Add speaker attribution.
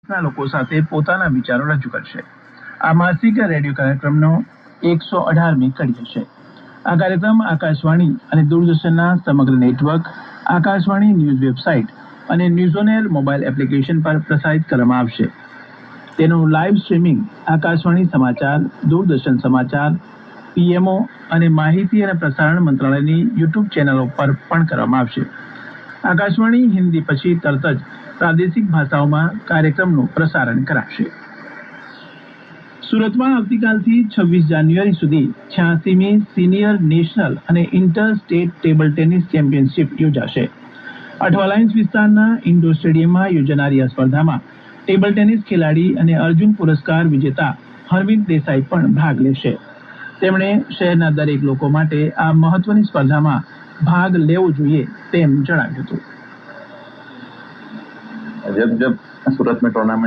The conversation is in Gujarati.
Speaker 1: લોકો સાથે પોતાના વિચારો રજૂ કરશે. આ માસિક રેડિયો કાર્યક્રમનો 118મી કડી હશે. આ કાર્યક્રમ આકાશવાણી અને દૂરદર્શનના સમગ્ર નેટવર્ક, આકાશવાણી ન્યૂઝ વેબસાઇટ અને news on air mobile application પર પ્રસારિત કરવામાં આવશે. તેનું લાઈવ સ્ટ્રીમિંગ આકાશવાણી સમાચાર, દૂરદર્શન સમાચાર, પીએમઓ અને માહિતી અને પ્રસારણ મંત્રાલયની યુટ્યુબ ચેનલો પર પણ કરવામાં આવશે. આકાશવાણી હિન્દી પછી તરત જ પ્રાદેશિક ભાષાઓમાં કાર્યક્રમનું પ્રસારણ કરાશે. સુરતમાં આવતીકાલથી 26 જાન્યુઆરી સુધી 86મી સિનિયર નેશનલ અને inter state table tennis championship યોજાશે. અઠવાલાઇન્સ વિસ્તારના ઇન્ડોર સ્ટેડિયમમાં યોજાનારી આ સ્પર્ધામાં ટેબલ ટેનિસ ખેલાડી અને અર્જુન પુરસ્કાર વિજેતા હરમીત દેસાઈ પણ ભાગ લેશે. તેમણે શહેરના દરેક લોકો માટે આ મહત્વની સ્પર્ધામાં ભાગ લેવો જોઈએ તેમ જણાવ્યું હતું.
Speaker 2: जब सूरत में टूर्नामेंट